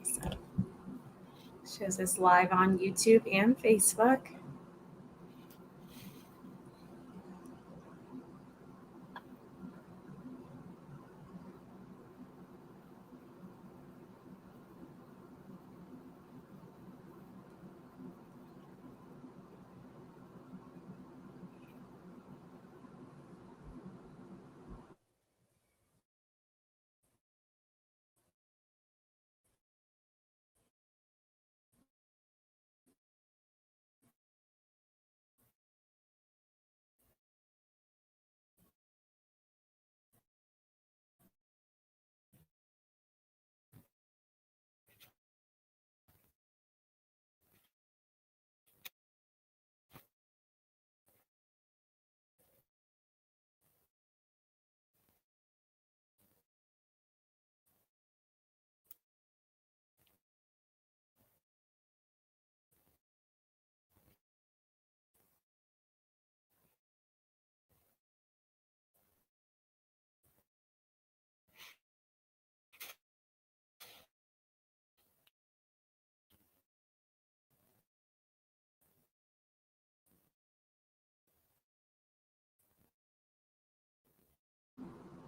So, shows us live on YouTube and Facebook.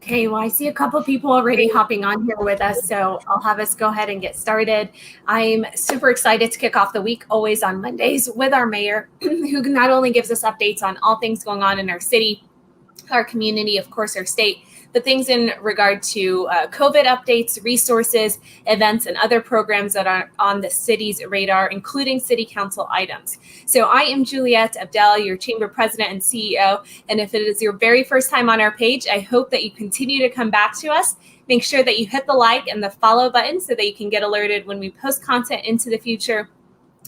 Okay, well, I see a couple people already hopping on here with us, so I'll have us go ahead and get started. I'm super excited to kick off the week, always on Mondays, with our mayor, who not only gives us updates on all things going on in our city, our community, of course, our state, but things in regard to COVID updates, resources, events, and other programs that are on the city's radar, including city council items. So I am Juliette Abdel, your chamber president and CEO. And if it is your very first time on our page, I hope that you continue to come back to us. Make sure that you hit the like and the follow button so that you can get alerted when we post content into the future.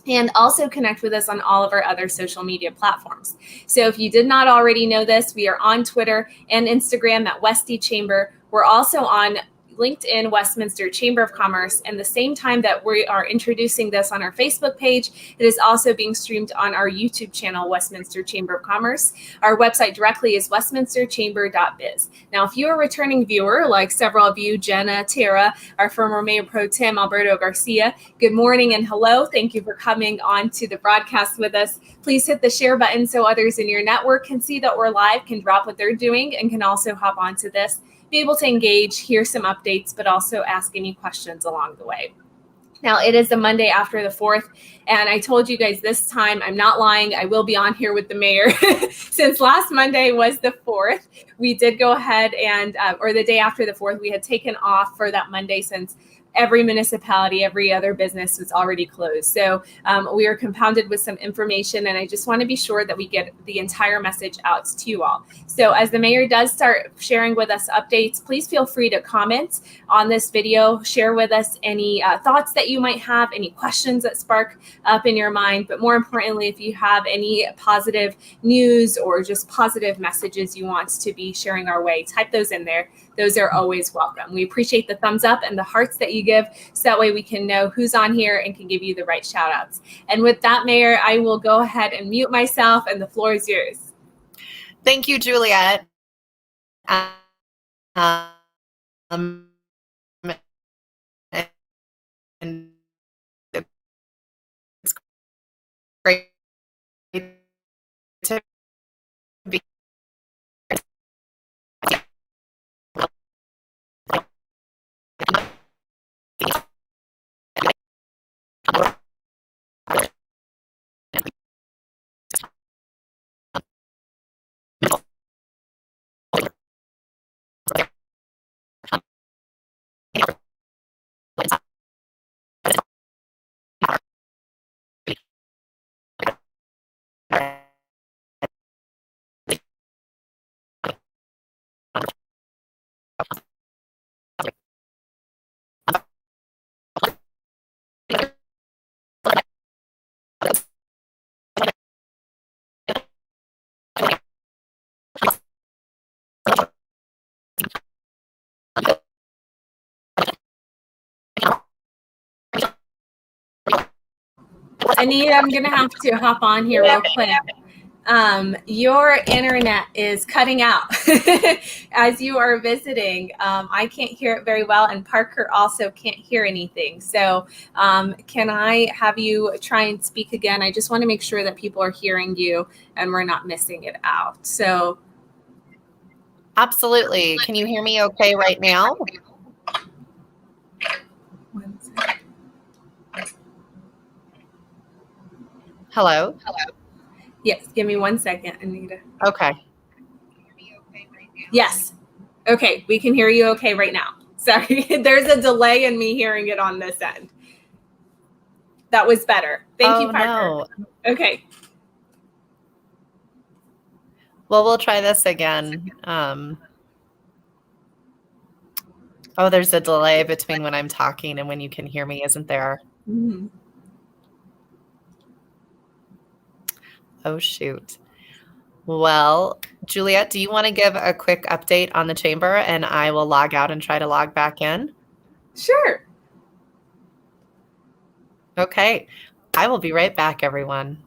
And also connect with us on all of our other social media platforms. So if you did not already know this, we are on Twitter and Instagram at Westy Chamber. We're also on LinkedIn, Westminster Chamber of Commerce. And the same time that we are introducing this on our Facebook page, it is also being streamed on our YouTube channel, Westminster Chamber of Commerce. Our website directly is westminsterchamber.biz. Now, if you're a returning viewer, like several of you, Jenna, Tara, our former Mayor Pro Tem, Alberto Garcia, good morning and hello. Thank you for coming on to the broadcast with us. Please hit the share button so others in your network can see that we're live, can drop what they're doing, and can also hop onto this, be able to engage, hear some updates, but also ask any questions along the way. Now, it is the Monday after the 4th, and I told you guys this time, I'm not lying, I will be on here with the mayor. Since last Monday was the 4th, we did go ahead and, or the day after the 4th, we had taken off for that Monday since every municipality, every other business was already closed. So we are compounded with some information, and I just want to be sure that we get the entire message out to you all. So as the mayor does start sharing with us updates, please feel free to comment on this video, share with us any thoughts that you might have, any questions that spark up in your mind, but more importantly, if you have any positive news or just positive messages you want to be sharing our way, type those in there. Those are always welcome. We appreciate the thumbs up and the hearts that you give, so that way we can know who's on here and can give you the right shout outs. And with that, Mayor, I will go ahead and mute myself, and the floor is yours. Thank you, Juliette. And it's great to be Anita, I'm going to have to hop on here real quick. Your internet is cutting out as you are visiting. I can't hear it very well, and Parker also can't hear anything. So can I have you try and speak again? I just want to make sure that people are hearing you and we're not missing it out. So Absolutely. Can you hear me okay right now? one second. Hello? Yes, give me 1 second, Anita. Okay. Yes. Okay, we can hear you okay right now. Sorry, there's a delay in me hearing it on this end. That was better. Thank you, Parker. No. Okay. Well, we'll try this again. There's a delay between when I'm talking and when you can hear me, isn't there? Mm-hmm. Oh, shoot. Well, Juliet, do you want to give a quick update on the chamber, and I will log out and try to log back in? Sure. Okay. I will be right back, everyone.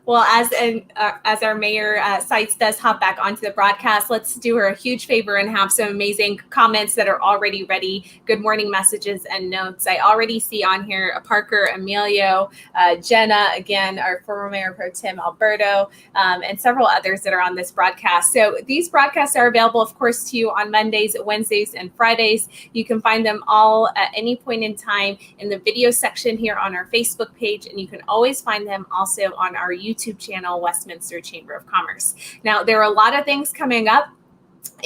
Well, as our mayor Seitz does hop back onto the broadcast, let's do her a huge favor and have some amazing comments that are already ready. Good morning messages and notes. I already see on here Parker, Emilio, Jenna, again, our former Mayor Pro Tem Alberto, and several others that are on this broadcast. So these broadcasts are available, of course, to you on Mondays, Wednesdays, and Fridays. You can find them all at any point in time in the video section here on our Facebook page, and you can always find them also on our YouTube channel, Westminster Chamber of Commerce. Now, there are a lot of things coming up.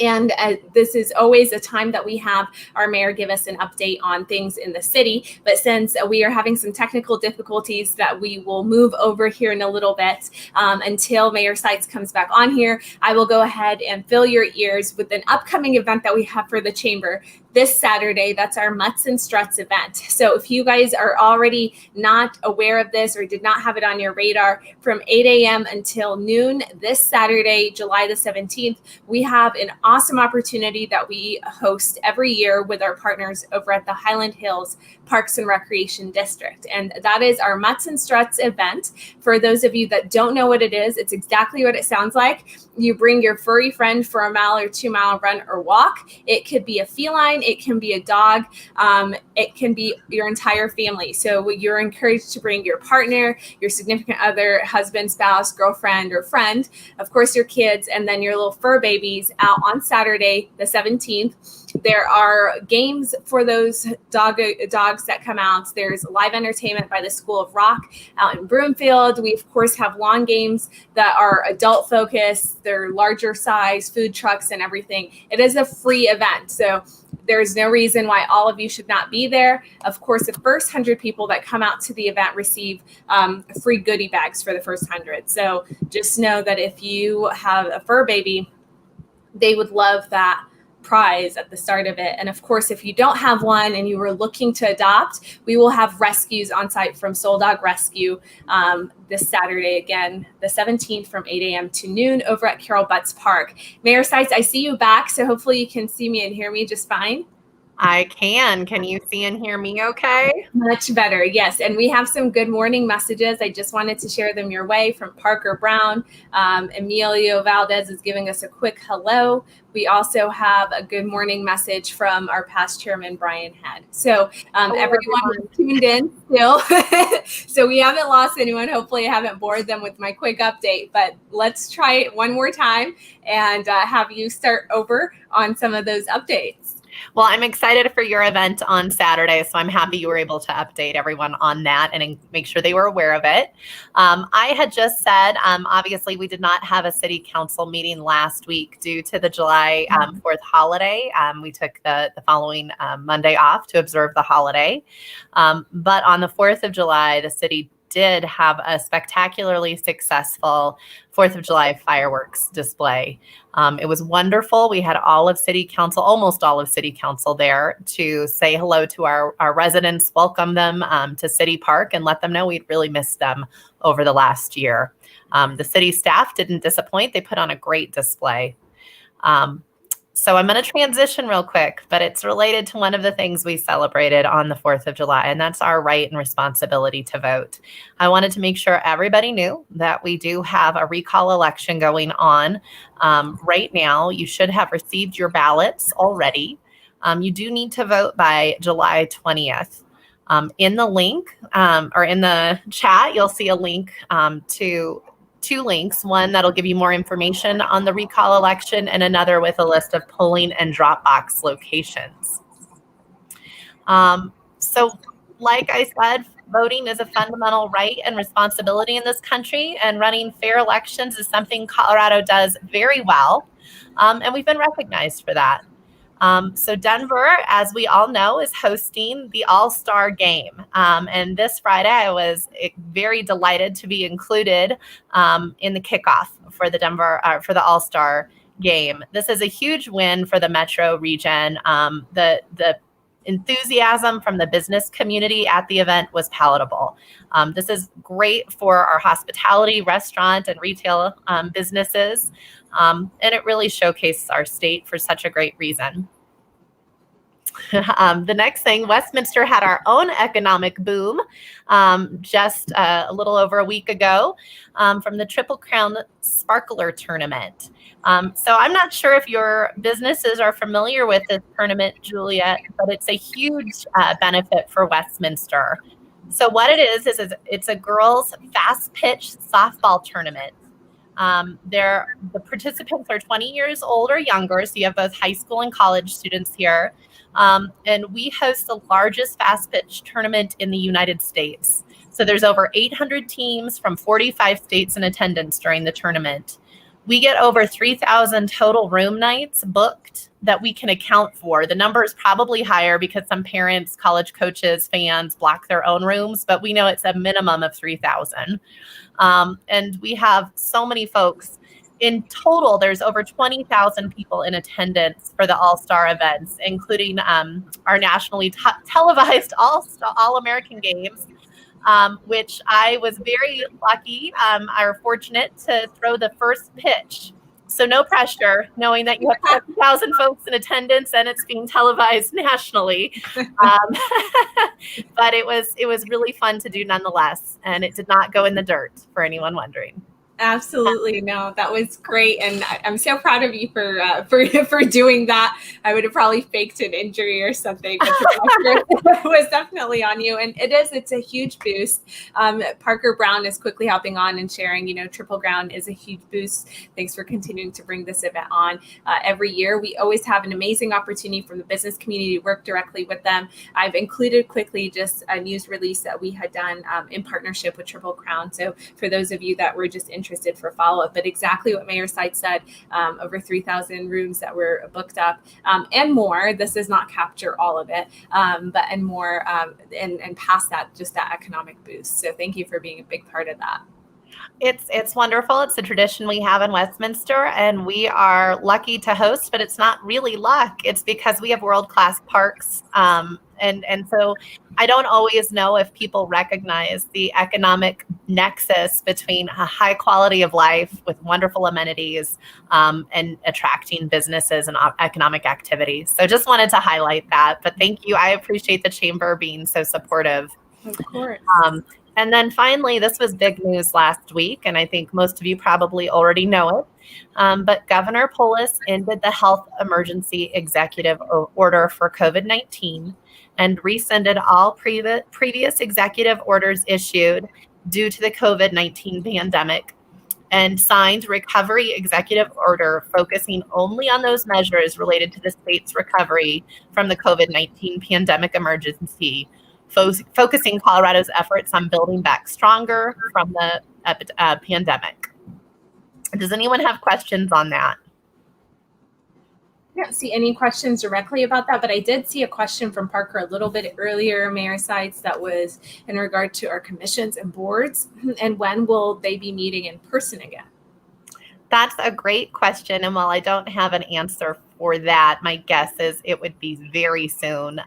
And this is always a time that we have our mayor give us an update on things in the city. But since we are having some technical difficulties that we will move over here in a little bit until Mayor Seitz comes back on here, I will go ahead and fill your ears with an upcoming event that we have for the chamber this Saturday. That's our Mutts and Struts event. So if you guys are already not aware of this or did not have it on your radar, from 8 a.m. until noon this Saturday, July the 17th, we have an awesome opportunity that we host every year with our partners over at the Highland Hills Parks and Recreation District. And that is our Mutts and Struts event. For those of you that don't know what it is, it's exactly what it sounds like. You bring your furry friend for a mile or 2 mile run or walk. It could be a feline, it can be a dog, it can be your entire family. So you're encouraged to bring your partner, your significant other, husband, spouse, girlfriend, or friend, of course your kids, and then your little fur babies out on Saturday, the 17th. There are games for those dogs that come out. There's live entertainment by the School of Rock out in Broomfield. We, of course, have lawn games that are adult focused. They're larger size, food trucks and everything. It is a free event. So there's no reason why all of you should not be there. Of course, the first 100 people that come out to the event receive free goodie bags for the first 100. So just know that if you have a fur baby, they would love that prize at the start of it. And of course, if you don't have one and you were looking to adopt, we will have rescues on site from Soul Dog Rescue this Saturday, again, the 17th from 8 a.m. to noon over at Carol Butts Park. Mayor Seitz, I see you back, so hopefully you can see me and hear me just fine. I can. Can you see and hear me okay? Much better, yes. And we have some good morning messages. I just wanted to share them your way from Parker Brown. Emilio Valdez is giving us a quick hello. We also have a good morning message from our past chairman, Brian Head. So everyone tuned in still. So we haven't lost anyone. Hopefully I haven't bored them with my quick update, but let's try it one more time and have you start over on some of those updates. Well, I'm excited for your event on Saturday, so I'm happy you were able to update everyone on that and make sure they were aware of it. I had just said, obviously, we did not have a city council meeting last week due to the July 4th holiday. We took the following Monday off to observe the holiday. But on the 4th of July, the city did have a spectacularly successful 4th of July fireworks display. It was wonderful. We had all of City Council, almost all of City Council there to say hello to our residents, welcome them to City Park, and let them know we'd really missed them over the last year. The city staff didn't disappoint. They put on a great display. So I'm going to transition real quick, but it's related to one of the things we celebrated on the 4th of July, and that's our right and responsibility to vote. I wanted to make sure everybody knew that we do have a recall election going on right now. You should have received your ballots already. You do need to vote by July 20th. In the link or in the chat, you'll see a link to two links, one that'll give you more information on the recall election and another with a list of polling and drop box locations. So like I said, voting is a fundamental right and responsibility in this country, and running fair elections is something Colorado does very well, and we've been recognized for that. So Denver, as we all know, is hosting the All-Star Game. And this Friday, I was very delighted to be included in the kickoff for the for the All-Star Game. This is a huge win for the metro region. The enthusiasm from the business community at the event was palatable. This is great for our hospitality, restaurant, and retail businesses. And it really showcases our state for such a great reason. The next thing, Westminster had our own economic boom just a little over a week ago from the Triple Crown Sparkler Tournament. So I'm not sure if your businesses are familiar with this tournament, Juliet, but it's a huge benefit for Westminster. So what it is it's a girls' fast pitch softball tournament. The participants are 20 years old or younger, so you have both high school and college students here. And we host the largest fast pitch tournament in the United States. So there's over 800 teams from 45 states in attendance during the tournament. We get over 3,000 total room nights booked that we can account for. The number is probably higher because some parents, college coaches, fans block their own rooms, but we know it's a minimum of 3,000. And we have so many folks. In total, there's over 20,000 people in attendance for the All-Star events, including our nationally televised All-American Games, which I was very lucky or fortunate to throw the first pitch. So no pressure, knowing that you have 20,000 folks in attendance and it's being televised nationally. But it was really fun to do nonetheless, and it did not go in the dirt, for anyone wondering. Absolutely. No, that was great. And I'm so proud of you for doing that. I would have probably faked an injury or something, but it was definitely on you. And it's a huge boost. Parker Brown is quickly hopping on and sharing, Triple Crown is a huge boost. Thanks for continuing to bring this event on every year. We always have an amazing opportunity from the business community to work directly with them. I've included quickly just a news release that we had done in partnership with Triple Crown. So for those of you that were just interested for follow-up, but exactly what Mayor Seitz said, over 3,000 rooms that were booked up and more. This does not capture all of it, but and more and past that, just that economic boost. So thank you for being a big part of that. It's wonderful. It's a tradition we have in Westminster, and we are lucky to host, but it's not really luck. It's because we have world-class parks. And so I don't always know if people recognize the economic nexus between a high quality of life with wonderful amenities and attracting businesses and economic activity. So just wanted to highlight that. But thank you. I appreciate the chamber being so supportive. Of course. And then finally, this was big news last week, and I think most of you probably already know it. But Governor Polis ended the health emergency executive order for COVID-19 and rescinded all previous executive orders issued due to the COVID-19 pandemic, and signed recovery executive order focusing only on those measures related to the state's recovery from the COVID-19 pandemic emergency, focusing Colorado's efforts on building back stronger from the pandemic. Does anyone have questions on that? I don't see any questions directly about that, but I did see a question from Parker a little bit earlier, Mayor Seitz, that was in regard to our commissions and boards, and when will they be meeting in person again? That's a great question. And while I don't have an answer for that, my guess is it would be very soon.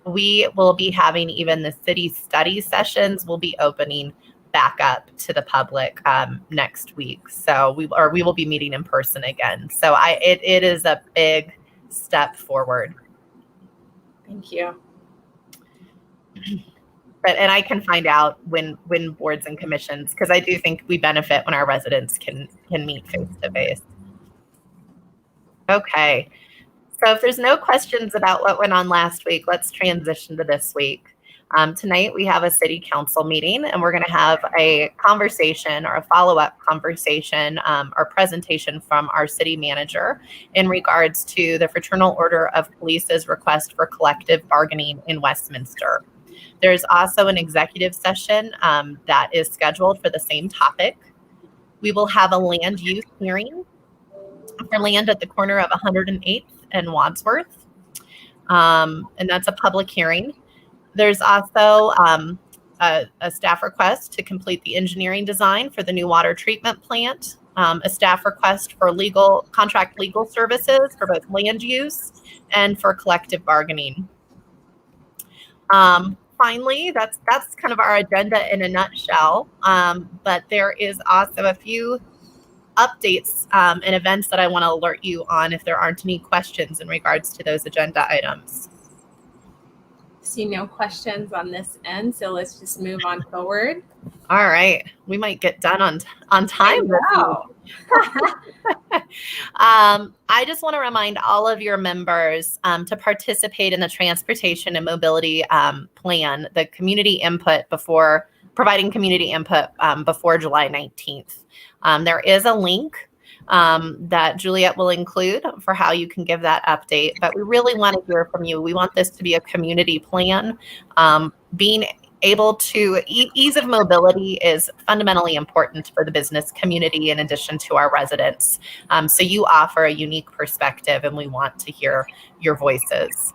We will be having even the city study sessions will be opening back up to the public next week. So we will be meeting in person again. So it is a big step forward. Thank you. And I can find out when boards and commissions, because I do think we benefit when our residents can meet face to face. Okay. So if there's no questions about what went on last week, let's transition to this week. Tonight we have a city council meeting, and we're going to have a conversation or a follow-up conversation or presentation from our city manager in regards to the Fraternal Order of Police's request for collective bargaining in Westminster. There's also an executive session that is scheduled for the same topic. We will have a land use hearing for land at the corner of 108th and Wadsworth, and that's a public hearing. There's also a staff request to complete the engineering design for the new water treatment plant, a staff request for contract legal services for both land use and for collective bargaining. Finally, that's kind of our agenda in a nutshell, but there is also a few updates and events that I want to alert you on if there aren't any questions in regards to those agenda items. See no questions on this end, so let's just move on forward. All right, we might get done on time. Wow. I just want to remind all of your members to participate in the transportation and mobility plan, the community input providing community input before July 19th. There is a link that Juliet will include for how you can give that update, but we really want to hear from you. We want this to be a community plan. Being able to ease of mobility is fundamentally important for the business community in addition to our residents. So you offer a unique perspective, and we want to hear your voices.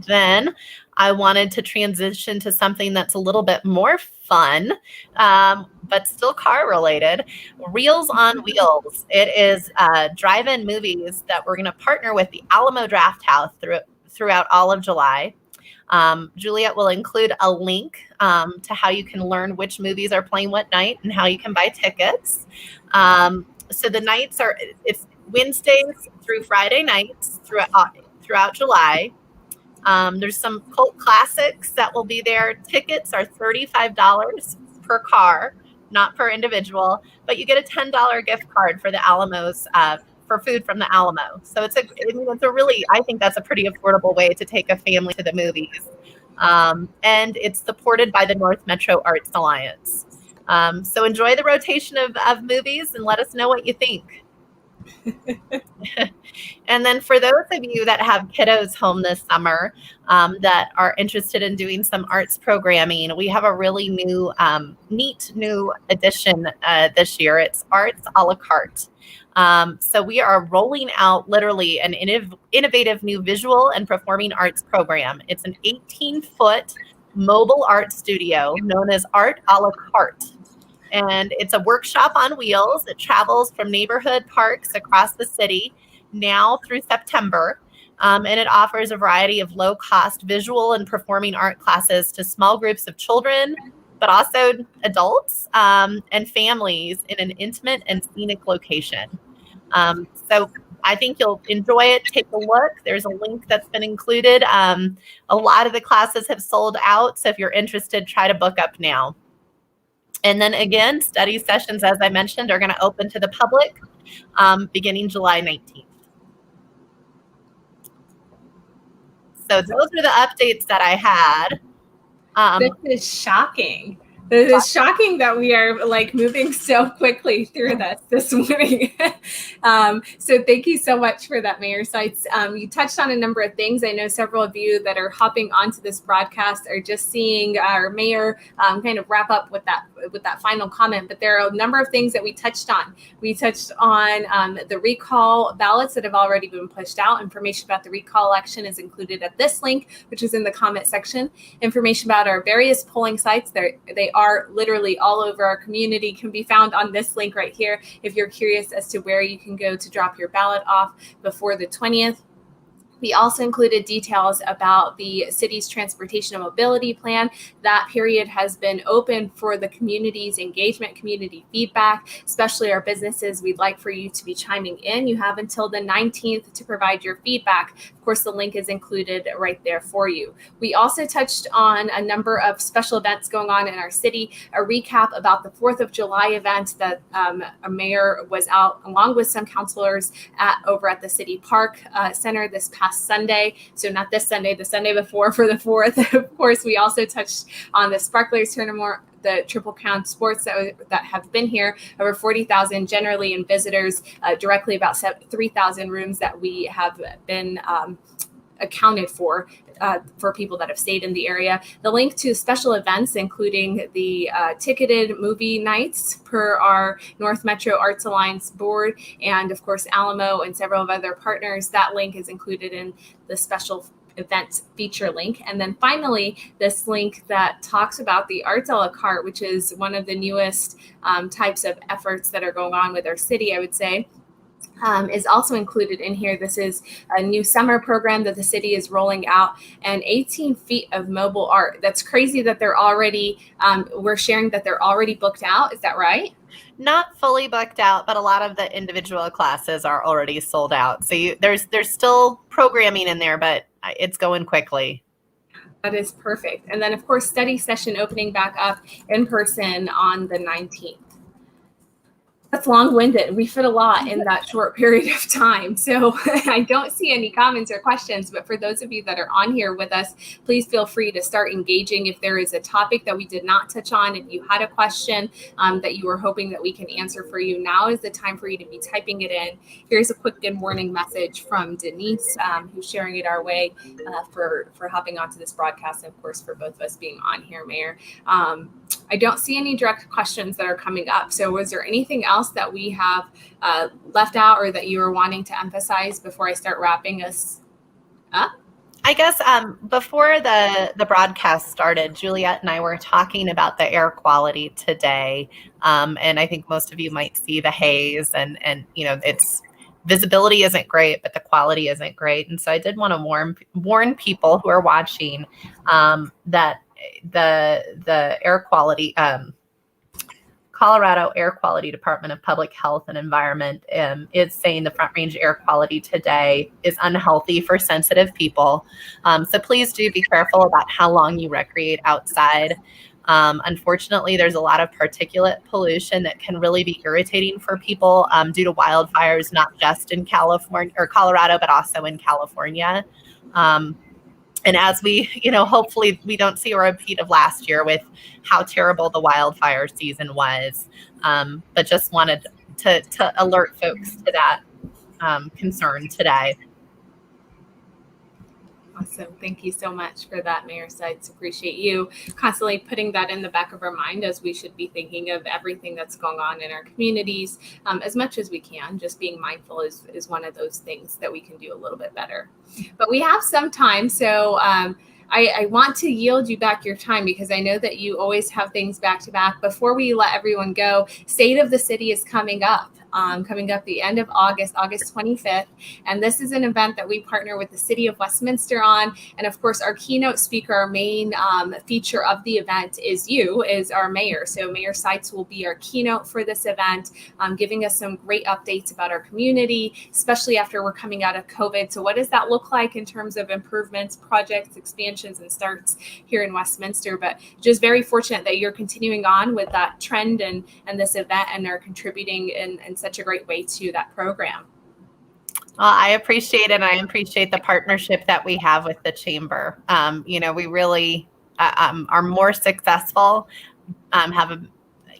Then I wanted to transition to something that's a little bit more fun, but still car related. Reels on Wheels. It is drive-in movies that we're going to partner with the Alamo Draft House throughout all of July. Juliet will include a link to how you can learn which movies are playing what night and how you can buy tickets. So the nights it's Wednesdays through Friday nights throughout July. There's some cult classics that will be there. Tickets are $35 per car, not per individual, but you get a $10 gift card for the Alamos for food from the Alamo. So I think that's a pretty affordable way to take a family to the movies. And it's supported by the North Metro Arts Alliance. So enjoy the rotation of movies and let us know what you think. And then for those of you that have kiddos home this summer that are interested in doing some arts programming, we have a really neat new addition this year. It's Arts a la carte. So we are rolling out literally an innovative new visual and performing arts program. It's an 18-foot mobile art studio known as Art a la carte. And it's a workshop on wheels. It travels from neighborhood parks across the city now through September. And it offers a variety of low-cost visual and performing art classes to small groups of children, but also adults and families in an intimate and scenic location. So I think you'll enjoy it. Take a look. There's a link that's been included. A lot of the classes have sold out. So if you're interested, try to book up now. And then again, study sessions, as I mentioned, are going to open to the public beginning July 19th. So those are the updates that I had. This is shocking. It is shocking that we are moving so quickly through this morning. So thank you so much for that, Mayor Seitz. You touched on a number of things. I know several of you that are hopping onto this broadcast are just seeing our mayor kind of wrap up with that final comment. But there are a number of things that we touched on. We touched on the recall ballots that have already been pushed out. Information about the recall election is included at this link, which is in the comment section. Information about our various polling sites. They are literally all over our community, can be found on this link right here if you're curious as to where you can go to drop your ballot off before the 20th. We also included details about the city's transportation and mobility plan. That period has been open for the community's engagement, community feedback, especially our businesses. We'd like for you to be chiming in. You have until the 19th to provide your feedback. Of course, the link is included right there for you. We also touched on a number of special events going on in our city, a recap about the 4th of July event that a mayor was out along with some councilors over at the City Park Center this past Sunday. So not this Sunday, the Sunday before for the 4th. Of course, we also touched on the Sparklers Tournament, the Triple Crown sports that have been here, over 40,000 generally, and visitors, directly about 3,000 rooms that we have been accounted for people that have stayed in the area. The link to special events, including the ticketed movie nights per our North Metro Arts Alliance board, and of course Alamo and several of other partners, that link is included in the special events feature link. And then finally, this link that talks about the Arts a la carte, which is one of the newest types of efforts that are going on with our city, I would say. Is also included in here. This is a new summer program that the city is rolling out, and 18 feet of mobile art. That's crazy that they're already, we're sharing that they're already booked out. Is that right? Not fully booked out, but a lot of the individual classes are already sold out. So there's still programming in there, but it's going quickly. That is perfect. And then, of course, study session opening back up in person on the 19th. That's long-winded. We fit a lot in that short period of time. So I don't see any comments or questions, but for those of you that are on here with us, please feel free to start engaging. If there is a topic that we did not touch on and you had a question that you were hoping that we can answer for you, now is the time for you to be typing it in. Here's a quick good morning message from Denise, who's sharing it our way for hopping onto this broadcast, and of course for both of us being on here, Mayor. I don't see any direct questions that are coming up. So was there anything else that we have left out or that you were wanting to emphasize before I start wrapping us up? I guess before the broadcast started, Juliet and I were talking about the air quality today. And I think most of you might see the haze and it's visibility isn't great, but the quality isn't great. And so I did want to warn people who are watching that the air quality, Colorado Air Quality Department of Public Health and Environment is saying the Front Range air quality today is unhealthy for sensitive people. So please do be careful about how long you recreate outside. Unfortunately, there's a lot of particulate pollution that can really be irritating for people due to wildfires, not just in California or Colorado, but also in California. And as we, hopefully we don't see a repeat of last year with how terrible the wildfire season was. But just wanted to alert folks to that concern today. Awesome. Thank you so much for that, Mayor Sides. Appreciate you constantly putting that in the back of our mind, as we should be thinking of everything that's going on in our communities as much as we can. Just being mindful is one of those things that we can do a little bit better. But we have some time, so I want to yield you back your time because I know that you always have things back to back. Before we let everyone go, State of the City is coming up the end of August 25th. And this is an event that we partner with the City of Westminster on. And of course, our keynote speaker, our main feature of the event is our mayor. So Mayor Seitz will be our keynote for this event, giving us some great updates about our community, especially after we're coming out of COVID. So what does that look like in terms of improvements, projects, expansions, and starts here in Westminster? But just very fortunate that you're continuing on with that trend and this event and are contributing in such a great way to that program. Well, I appreciate it. And I appreciate the partnership that we have with the chamber. We really are more successful, have an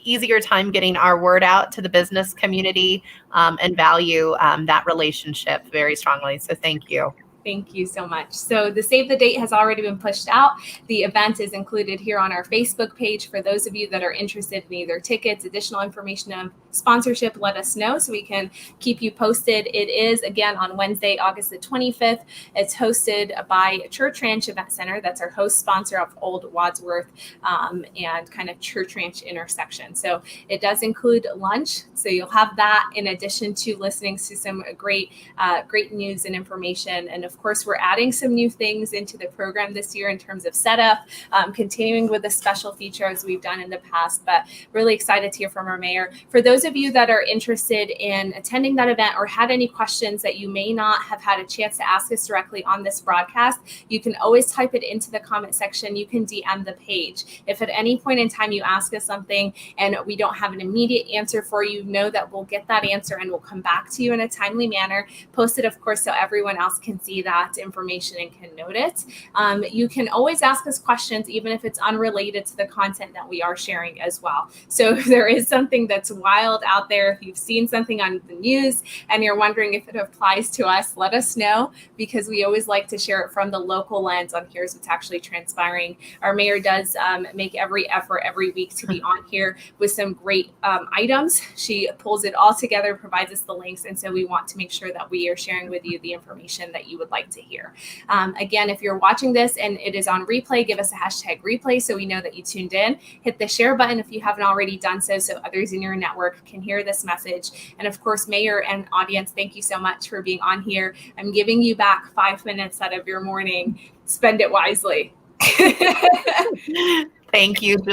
easier time getting our word out to the business community, and value that relationship very strongly. So thank you. Thank you so much. So the save the date has already been pushed out. The event is included here on our Facebook page. For those of you that are interested in either tickets, additional information on sponsorship, let us know so we can keep you posted. It is, again, on Wednesday, August the 25th. It's hosted by Church Ranch Event Center. That's our host sponsor of Old Wadsworth and kind of Church Ranch intersection. So it does include lunch. So you'll have that in addition to listening to some great news and information. And of of course, we're adding some new things into the program this year in terms of setup, continuing with the special features we've done in the past, but really excited to hear from our mayor. For those of you that are interested in attending that event or had any questions that you may not have had a chance to ask us directly on this broadcast, you can always type it into the comment section. You can DM the page. If at any point in time you ask us something and we don't have an immediate answer for you, know that we'll get that answer and we'll come back to you in a timely manner. Post it, of course, so everyone else can see that information and can note it. You can always ask us questions, even if it's unrelated to the content that we are sharing as well. So if there is something that's wild out there, if you've seen something on the news and you're wondering if it applies to us, let us know, because we always like to share it from the local lens on here's what's actually transpiring. Our mayor does make every effort every week to be on here with some great items. She pulls it all together, provides us the links, and so we want to make sure that we are sharing with you the information that you would like to hear. Again, if you're watching this and it is on replay, give us a hashtag replay so we know that you tuned in. Hit the share button if you haven't already done so others in your network can hear this message. And of course, mayor and audience, thank you so much for being on here. I'm giving you back 5 minutes out of your morning. Spend it wisely. Thank you, Julie.